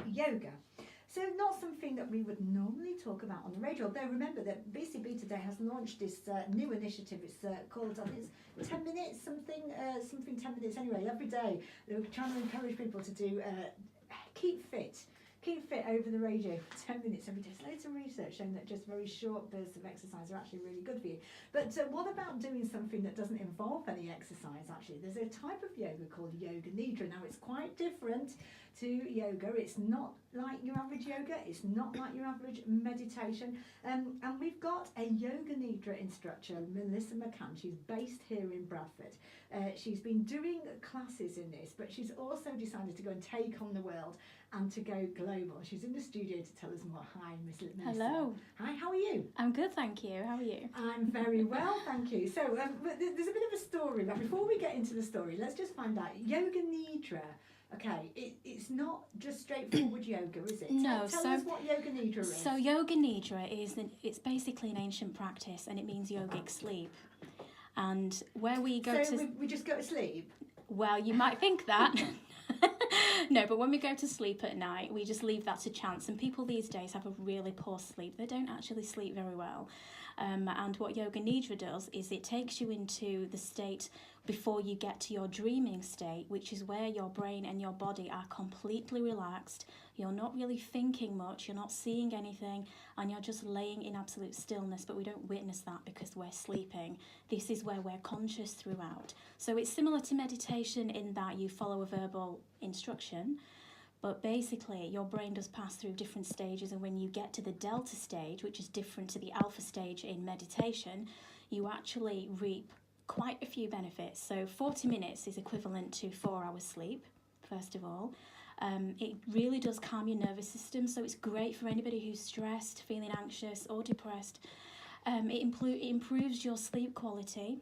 yoga. So not something that we would normally talk about on the radio, although remember that BCB today has launched this new initiative. It's called, I think it's 10 minutes, something 10 minutes anyway, every day. They're trying to encourage people to do, keep fit over the radio for 10 minutes every day. There's loads of research showing that just very short bursts of exercise are actually really good for you. But what about doing something that doesn't involve any exercise actually? There's a type of yoga called Yoga Nidra. Now it's quite different to yoga. It's not like your average yoga, it's not like your average meditation. And we've got a Yoga Nidra instructor, Melissa McCann. She's based here in Bradford. She's been doing classes in this, but she's also decided to go and take on the world and to go global. She's in the studio to tell us more. Hi, Miss Melissa. Hello. Hi, how are you? I'm good, thank you. How are you? I'm very well, thank you. So there's a bit of a story, but before we get into the story, let's just find out. Yoga Nidra, okay, it's not just straightforward yoga, is it? No. Tell us what Yoga Nidra is. So Yoga Nidra it's basically an ancient practice, and it means yogic sleep. And where we go we just go to sleep? Well, you might think that. No, but when we go to sleep at night, we just leave that to chance. And people these days have a really poor sleep. They don't actually sleep very well. And what Yoga Nidra does is it takes you into the state before you get to your dreaming state, which is where your brain and your body are completely relaxed. You're not really thinking much, you're not seeing anything, and you're just laying in absolute stillness, but we don't witness that because we're sleeping. This is where we're conscious throughout. So it's similar to meditation in that you follow a verbal instruction, but basically your brain does pass through different stages, and when you get to the delta stage, which is different to the alpha stage in meditation, you actually reap quite a few benefits. So 40 minutes is equivalent to 4 hours sleep, first of all. It really does calm your nervous system, so it's great for anybody who's stressed, feeling anxious or depressed. It improves your sleep quality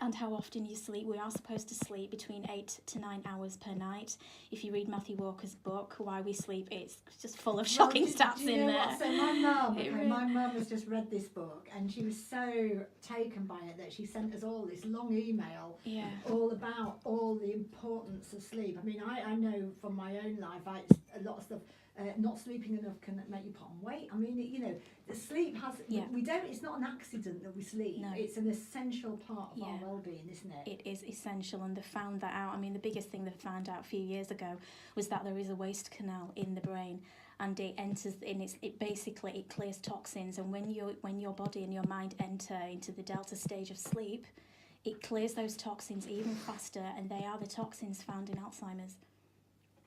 and how often you sleep. We are supposed to sleep between 8 to 9 hours per night. If you read Matthew Walker's book, Why We Sleep, it's just full of shocking stats in there. What? So my mum has just read this book, and she was so taken by it that she sent us all this long email all about all the importance of sleep. I mean, I know from my own life, a lot of stuff. Not sleeping enough can make you put on weight. I mean, the sleep has. We don't. It's not an accident that we sleep. No. It's an essential part of our well-being, isn't it? It is essential, and they found that out. I mean, the biggest thing they found out a few years ago was that there is a waste canal in the brain, and it enters in. It basically clears toxins, and when your body and your mind enter into the delta stage of sleep, it clears those toxins even faster, and they are the toxins found in Alzheimer's.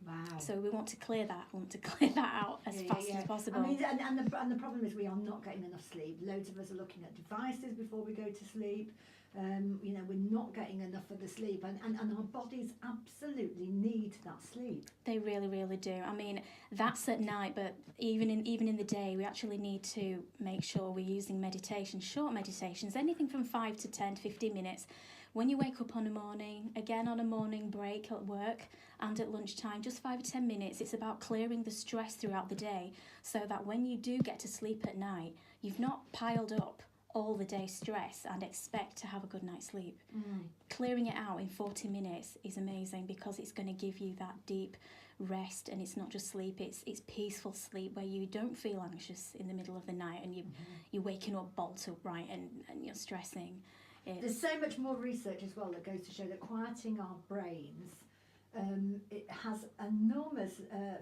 Wow. So we want to clear that. We want to clear that out as fast as possible. I mean, and the problem is we are not getting enough sleep. Loads of us are looking at devices before we go to sleep. We're not getting enough of the sleep, and our bodies absolutely need that sleep. They really, really do. I mean, that's at night, but even in the day, we actually need to make sure we're using meditation, short meditations, anything from 5 to 10, 15 minutes. When you wake up on a morning, again on a morning break at work and at lunchtime, just 5 or 10 minutes, it's about clearing the stress throughout the day so that when you do get to sleep at night, you've not piled up all the day stress and expect to have a good night's sleep. Clearing it out in 40 minutes is amazing because it's going to give you that deep rest, and it's not just sleep, it's peaceful sleep where you don't feel anxious in the middle of the night and you're waking up bolt upright and you're stressing. There's so much more research as well that goes to show that quieting our brains, it has enormous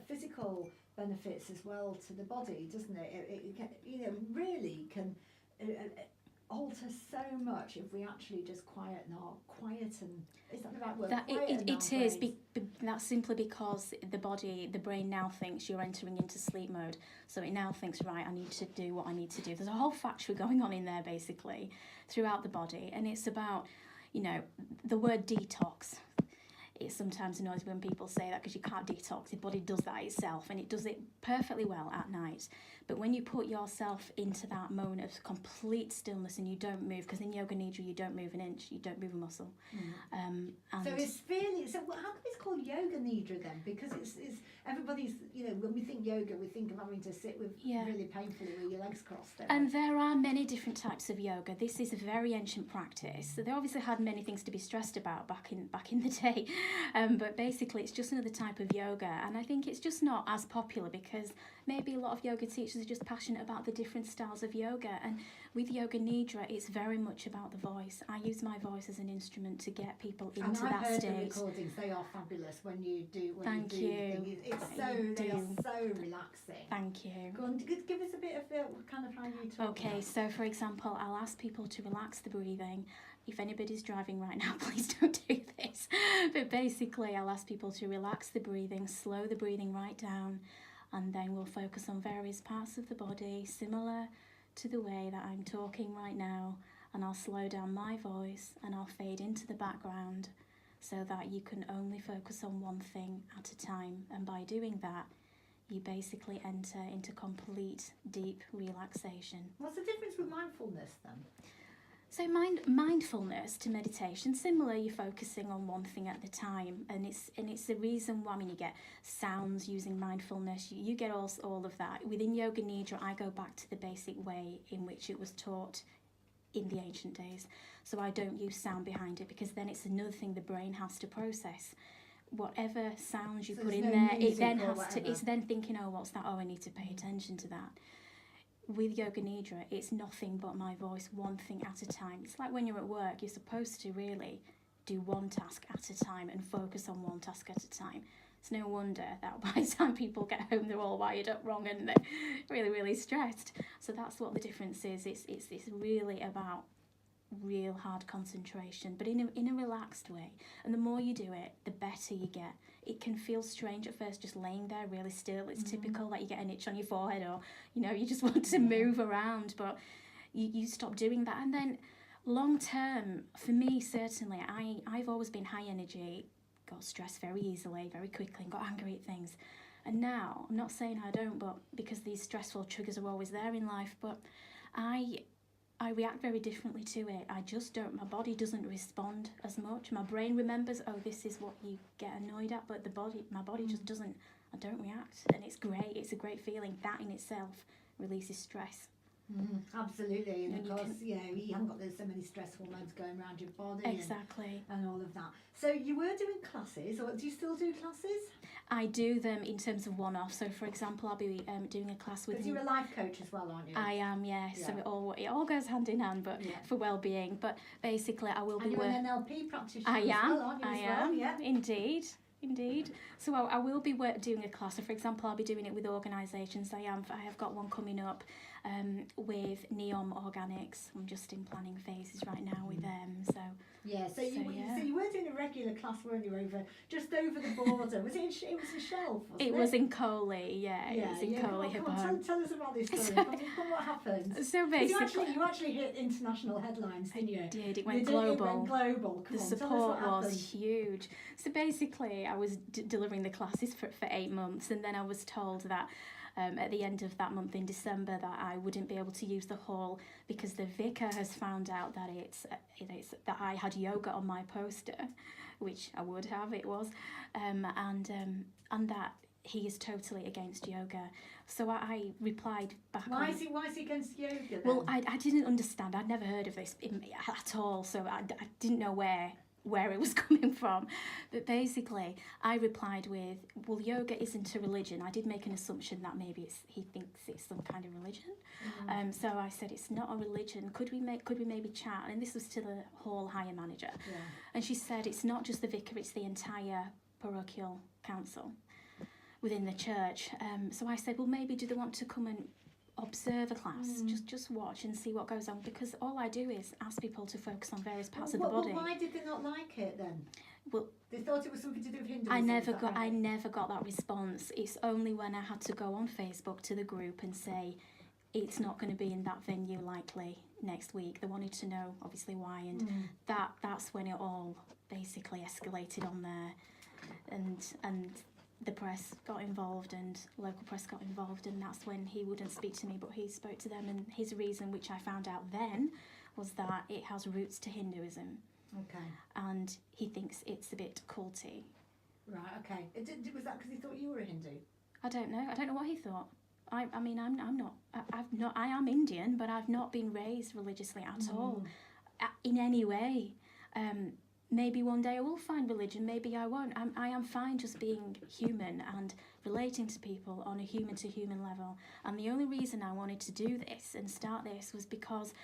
physical benefits as well to the body, doesn't it? It can, really can alter so much if we actually just quieten. Is that the right word? It is. That's simply because the brain now thinks you're entering into sleep mode. So it now thinks, right, I need to do what I need to do. There's a whole factory going on in there, basically, throughout the body. And it's about, the word detox. It sometimes annoys me when people say that because you can't detox. Your body does that itself, and it does it perfectly well at night. But when you put yourself into that moment of complete stillness and you don't move, because in Yoga Nidra you don't move an inch, you don't move a muscle. So it's fairly. So how come it's called Yoga Nidra then? Because it's everybody's when we think yoga, we think of having to sit with really painfully with your legs crossed. And there are many different types of yoga. This is a very ancient practice. So they obviously had many things to be stressed about back in the day. But basically, it's just another type of yoga. And I think it's just not as popular because maybe a lot of yoga teachers are just passionate about the different styles of yoga. And with Yoga Nidra, it's very much about the voice. I use my voice as an instrument to get people into that I've heard state. the recordings; they are fabulous when you do. Thank you. They are so relaxing. Thank you. Go on, give us a bit of kind of how you talk. Okay, so for example, I'll ask people to relax the breathing. If anybody's driving right now, please don't do this. But basically, I'll ask people to relax the breathing, slow the breathing right down, and then we'll focus on various parts of the body, similar to the way that I'm talking right now, and I'll slow down my voice and I'll fade into the background so that you can only focus on one thing at a time. And by doing that, you basically enter into complete deep relaxation. What's the difference with mindfulness then? So mindfulness to meditation, similar, you're focusing on one thing at the time, and it's the reason why, you get sounds using mindfulness, you get all of that. Within Yoga Nidra, I go back to the basic way in which it was taught in the ancient days. So I don't use sound behind it because then it's another thing the brain has to process. Whatever sounds you put in there, it then it's then thinking, oh, what's that? Oh, I need to pay attention to that. With Yoga Nidra, it's nothing but my voice, one thing at a time. It's like when you're at work, you're supposed to really do one task at a time and focus on one task at a time. It's no wonder that by the time people get home, they're all wired up wrong and they're really, really stressed. So that's what the difference is. It's really about real hard concentration, but in a relaxed way. And the more you do it, the better you get. It can feel strange at first, just laying there really still. It's typical that you get an itch on your forehead, or you just want to move around, but you stop doing that. And then long term, for me certainly, I've always been high energy, got stressed very easily, very quickly, and got angry at things. And now, I'm not saying I don't, but because these stressful triggers are always there in life, but I react very differently to it. I just don't, my body doesn't respond as much. My brain remembers, oh, this is what you get annoyed at, but my body just doesn't, I don't react. And it's great, it's a great feeling. That in itself releases stress. Absolutely, and of course, you haven't got so many stress hormones going around your body. Exactly. And all of that. So you were doing classes, or do you still do classes? I do them in terms of one-off. So, for example, I'll be doing a class with. Because you're a life coach as well, aren't you? I am, yes. Yeah. So it all goes hand in hand, but for well-being. But basically, I will be. And you're an NLP practitioner. I am. Well, aren't you? I am. Yeah. Indeed. So I will be doing a class. So, for example, I'll be doing it with organisations. I have got one coming up with Neom Organics. I'm just in planning phases right now with them. So you were doing a regular class, weren't you? Just over the border. Was it? It was in Shelf. It was in Coley. Yeah, it was in Coley. Tell us about this story. What happened? So basically, you actually hit international headlines, didn't you? I did. It went global. It went global. The support was huge. So basically, I was delivering the classes for 8 months, and then I was told that at the end of that month in December that I wouldn't be able to use the hall because the vicar has found out that it's that I had yoga on my poster, which I would have. It was, and that he is totally against yoga. So I replied back. Why is he against yoga then? Well, I didn't understand. I'd never heard of this at all, so I didn't know where it was coming from. But basically, I replied with, well, yoga isn't a religion. I did make an assumption that maybe he thinks it's some kind of religion. So I said, it's not a religion. Could we maybe chat? And this was to the hall hire manager. Yeah. And she said, it's not just the vicar, it's the entire parochial council within the church. So I said, well, maybe do they want to come and observe a class, just watch and see what goes on, because all I do is ask people to focus on various parts of the body. Why did they not like it then? Well, they thought it was something to do with Hinduism. I never got that response. It's only when I had to go on Facebook to the group and say it's not going to be in that venue likely next week. They wanted to know obviously why, and that's when it all basically escalated on there, and the press got involved and local press got involved, and that's when he wouldn't speak to me, but he spoke to them, and his reason, which I found out then, was that it has roots to Hinduism. Okay. And he thinks it's a bit culty. Right, okay. Was that because he thought you were a Hindu? I don't know. I don't know what he thought. I mean, I'm not. I am Indian, but I've not been raised religiously at all, in any way. Maybe one day I will find religion. Maybe I won't. I am fine just being human and relating to people on a human-to-human level. And the only reason I wanted to do this and start this was because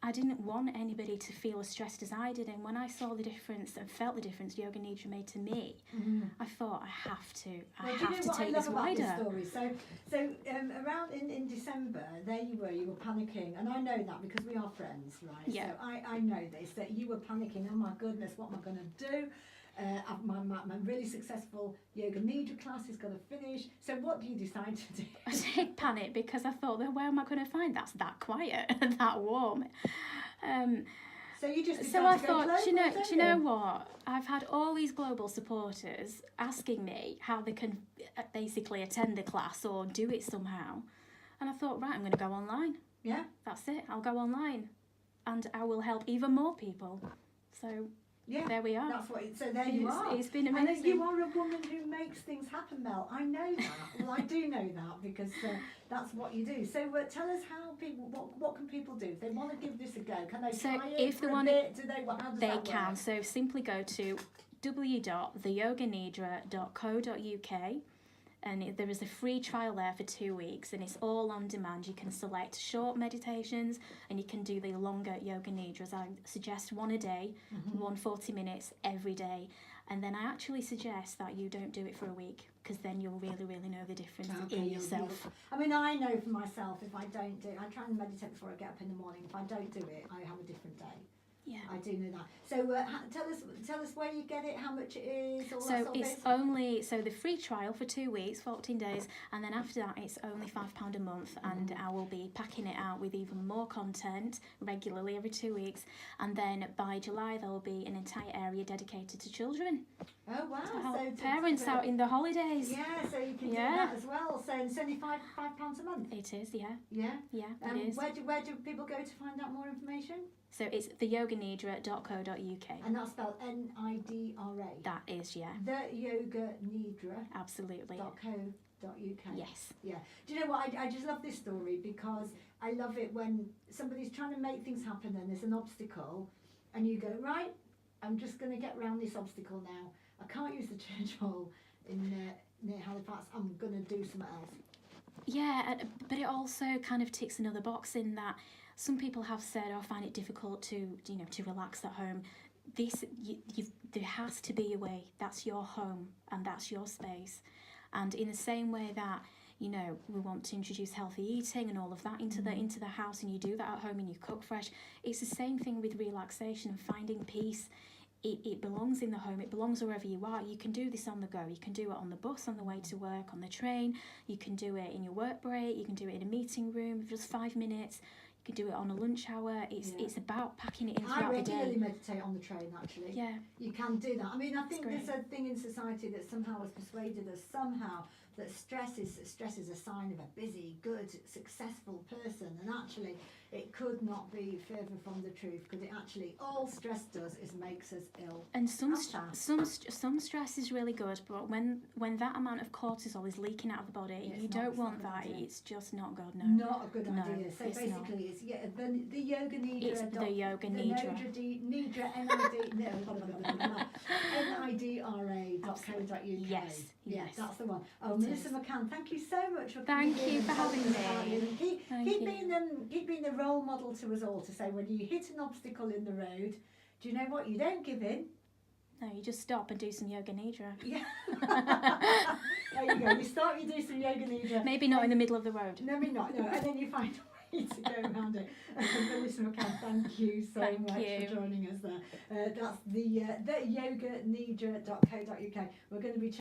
I didn't want anybody to feel as stressed as I did. And when I saw the difference and felt the difference Yoga Nidra made to me, I thought, I have to take this wider. This story? So around in December, there you were panicking. And I know that because we are friends, right? Yeah. So I know this, that you were panicking. Oh my goodness, what am I going to do? My really successful Yoga Nidra class is going to finish. So what do you decide to do? I did panic because I thought, well, where am I going to find that's that quiet and that warm? So you just so I thought, do you know what? I've had all these global supporters asking me how they can basically attend the class or do it somehow. And I thought, right, I'm going to go online. Yeah. That's it. I'll go online and I will help even more people. So... yeah, there we are. That's what. So there you are. It's been amazing. And you are a woman who makes things happen, Mel. I know that. Well, I do know that because that's what you do. So tell us how people. What can people do if they want to give this a go? Can they try it if for they a want bit? Do they? How does they that can. work? So simply go to www.theyoganidra.co.uk. And there is a free trial there for 2 weeks, and it's all on demand. You can select short meditations, and you can do the longer Yoga Nidras. I suggest one a day, 40 minutes every day. And then I actually suggest that you don't do it for a week, because then you'll really, really know the difference in yourself. I mean, I know for myself, if I don't do it, I try and meditate before I get up in the morning. If I don't do it, I have a different day. Yeah, I do know that. So tell us where you get it, how much it is. All so that sort it's of only the free trial for 2 weeks, 14 days, and then after that it's only £5 a month, and I will be packing it out with even more content regularly every 2 weeks, and then by July there will be an entire area dedicated to children. Oh wow! To help parents out in the holidays. Yeah, so you can do that as well. So it's only £5 a month. It is, yeah. Yeah. Yeah, it is. Where do people go to find out more information? So it's theyoganidra.co.uk. And that's spelled NIDRA. That is, yeah. Theyoganidra. Absolutely. .co.uk. Yes. Yeah. Do you know what? I just love this story because I love it when somebody's trying to make things happen and there's an obstacle and you go, right, I'm just going to get around this obstacle now. I can't use the church hall near Halifax. I'm going to do something else. Yeah, but it also kind of ticks another box in that some people have said, I find it difficult to relax at home. There has to be a way. That's your home and that's your space. And in the same way that, we want to introduce healthy eating and all of that into the house, and you do that at home and you cook fresh, it's the same thing with relaxation and finding peace. It belongs in the home, it belongs wherever you are. You can do this on the go. You can do it on the bus, on the way to work, on the train. You can do it in your work break. You can do it in a meeting room, just 5 minutes. You can do it on a lunch hour. It's about packing it in throughout the day. I regularly meditate on the train, actually. Yeah. You can do that. I mean, I think there's a thing in society that somehow has persuaded us that stress is a sign of a busy, good, successful person, and actually it could not be further from the truth, because it actually, all stress does is makes us ill. And some stress is really good, but when that amount of cortisol is leaking out of the body, you don't want that. It's just not good. No, not a good idea. So basically, it's the Yoga Nidra. It's the Yoga Nidra. NIDRA.co.uk. Yes. That's the one. Oh, Melissa McCann, thank you so much for Thank you for having me. Keep being the role model to us all, to say when you hit an obstacle in the road, do you know what? You don't give in. No, you just stop and do some Yoga Nidra. Yeah. There you go. You start, you do some Yoga Nidra. Maybe not in the middle of the road. Maybe not. No, and then you find a way to go around it. Melissa McCann, thank you so much for joining us there. That's the yoganidra.co.uk. We're going to be